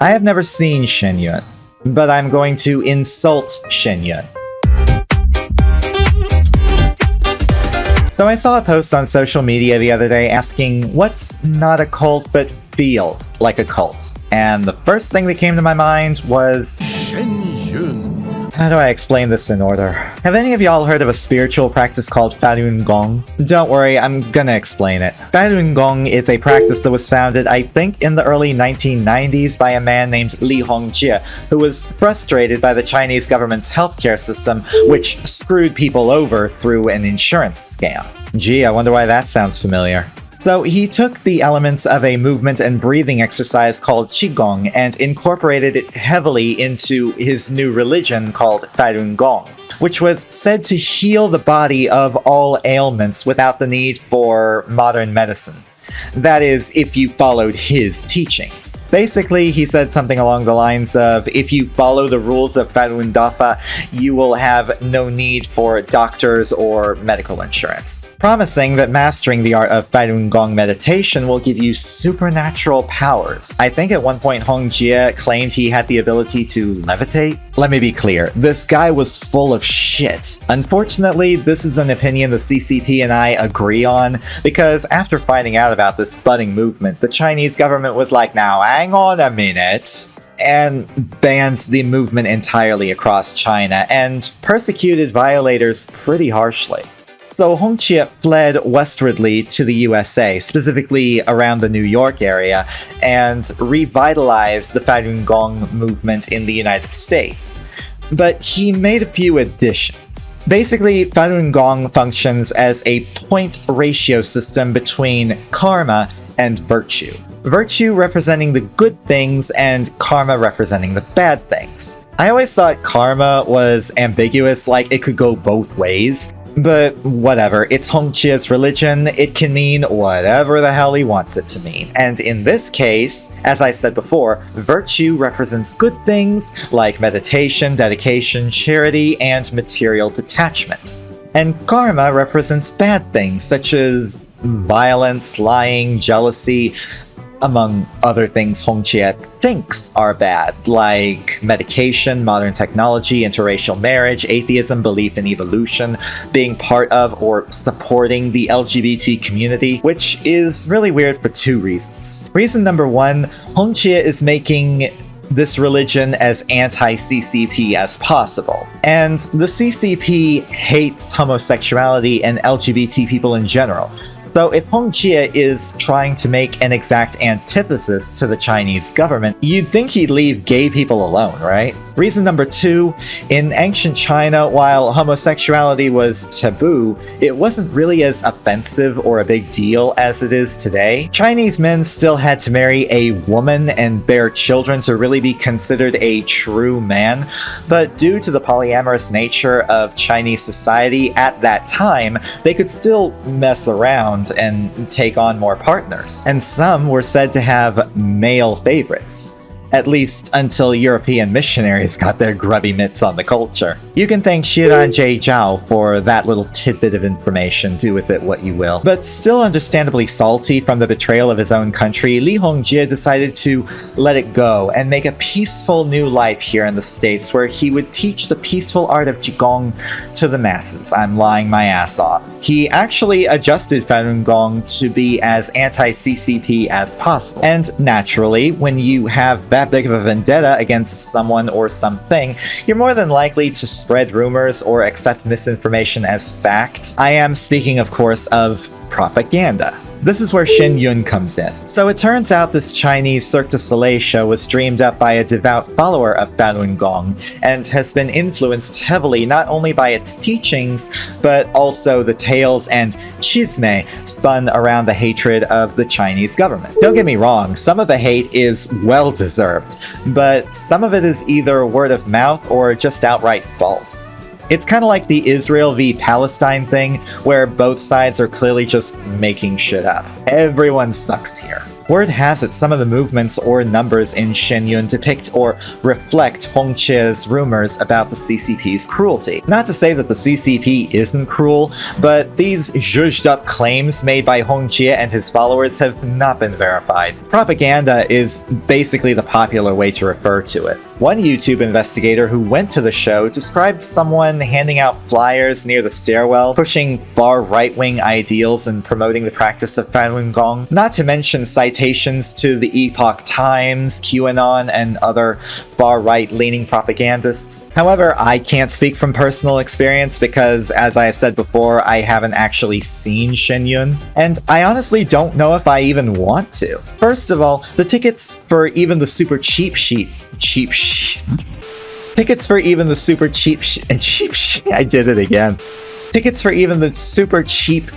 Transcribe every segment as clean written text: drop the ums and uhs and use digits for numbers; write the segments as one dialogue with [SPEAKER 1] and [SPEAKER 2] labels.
[SPEAKER 1] I have never seen Shen Yun, but I'm going to insult Shen Yun. So I saw a post on social media the other day asking what's not a cult but feels like a cult. And the first thing that came to my mind was
[SPEAKER 2] Shen Yun.
[SPEAKER 1] How do I explain this in order? Have any of y'all heard of a spiritual practice called Falun Gong? Don't worry, I'm gonna explain it. Falun Gong is a practice that was founded, I think, in the early 1990s by a man named Li Hongjie, who was frustrated by the Chinese government's healthcare system, which screwed people over through an insurance scam. Gee, I wonder why that sounds familiar. So he took the elements of a movement and breathing exercise called Qigong and incorporated it heavily into his new religion called Falun Gong, which was said to heal the body of all ailments without the need for modern medicine. That is, if you followed his teachings. Basically, he said something along the lines of, if you follow the rules of Falun Dafa, you will have no need for doctors or medical insurance, promising that mastering the art of Falun Gong meditation will give you supernatural powers. I think at one point Hongjie claimed he had the ability to levitate. Let me be clear, this guy was full of shit. Unfortunately, this is an opinion the CCP and I agree on, because after finding out about this budding movement, the Chinese government was like, now hang on a minute, and banned the movement entirely across China, and persecuted violators pretty harshly. So Hongjie fled westwardly to the USA, specifically around the New York area, and revitalized the Falun Gong movement in the United States. But he made a few additions. Basically, Falun Gong functions as a point ratio system between karma and virtue. Virtue representing the good things and karma representing the bad things. I always thought karma was ambiguous, like it could go both ways. But whatever, it's Hongjie's religion, it can mean whatever the hell he wants it to mean. And in this case, as I said before, virtue represents good things like meditation, dedication, charity, and material detachment. And karma represents bad things such as violence, lying, jealousy, among other things Hongjie thinks are bad, like medication, modern technology, interracial marriage, atheism, belief in evolution, being part of or supporting the LGBT community, which is really weird for two reasons. Reason number one, Hongjie is making this religion as anti-CCP as possible. And the CCP hates homosexuality and LGBT people in general. So if Hongjie is trying to make an exact antithesis to the Chinese government, you'd think he'd leave gay people alone, right? Reason number two, in ancient China, while homosexuality was taboo, it wasn't really as offensive or a big deal as it is today. Chinese men still had to marry a woman and bear children to really be considered a true man, but due to the polyamorous nature of Chinese society at that time, they could still mess around and take on more partners. And some were said to have male favorites. At least until European missionaries got their grubby mitts on the culture. You can thank Xiran Jay Zhou for that little tidbit of information, do with it what you will. But still understandably salty from the betrayal of his own country, Li Hongjie decided to let it go and make a peaceful new life here in the States where he would teach the peaceful art of Qigong to the masses. I'm lying my ass off. He actually adjusted Falun Gong to be as anti-CCP as possible. And naturally, when you have that big of a vendetta against someone or something, you're more than likely to spread rumors or accept misinformation as fact. I am speaking, of course, of propaganda. This is where Shen Yun comes in. So it turns out this Chinese Cirque du Soleil show was dreamed up by a devout follower of Falun Gong and has been influenced heavily not only by its teachings, but also the tales and chisme spun around the hatred of the Chinese government. Don't get me wrong, some of the hate is well-deserved, but some of it is either word of mouth or just outright false. It's kind of like the Israel v. Palestine thing, where both sides are clearly just making shit up. Everyone sucks here. Word has it some of the movements or numbers in Shen Yun depict or reflect Hongqie's rumors about the CCP's cruelty. Not to say that the CCP isn't cruel, but these zhuzhed-up claims made by Hongqie and his followers have not been verified. Propaganda is basically the popular way to refer to it. One YouTube investigator who went to the show described someone handing out flyers near the stairwell, pushing far right-wing ideals and promoting the practice of Falun Gong, not to mention citations to the Epoch Times, QAnon, and other far-right leaning propagandists. However, I can't speak from personal experience because, as I said before, I haven't actually seen Shen Yun, and I honestly don't know if I even want to. First of all, the tickets for even the super cheap Tickets for even the super cheap I did it again. Tickets for even the super cheap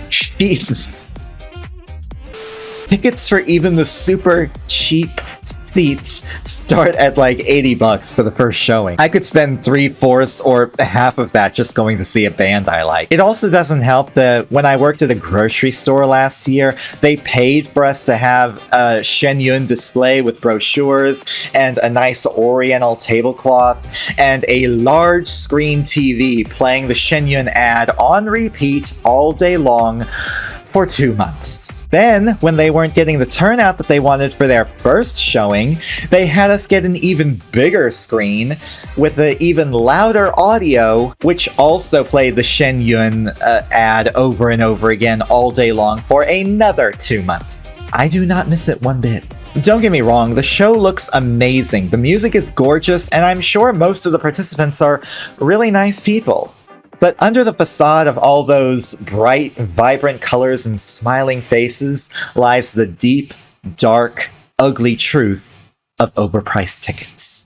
[SPEAKER 1] seats start at like $80 for the first showing. I could spend 3/4 or half of that just going to see a band I like. It also doesn't help that when I worked at a grocery store last year, they paid for us to have a Shen Yun display with brochures and a nice oriental tablecloth and a large screen TV playing the Shen Yun ad on repeat all day long for 2 months. Then, when they weren't getting the turnout that they wanted for their first showing, they had us get an even bigger screen with an even louder audio, which also played the Shen Yun ad over and over again all day long for another 2 months. I do not miss it one bit. Don't get me wrong, the show looks amazing, the music is gorgeous, and I'm sure most of the participants are really nice people. But under the facade of all those bright, vibrant colors and smiling faces lies the deep, dark, ugly truth of overpriced tickets.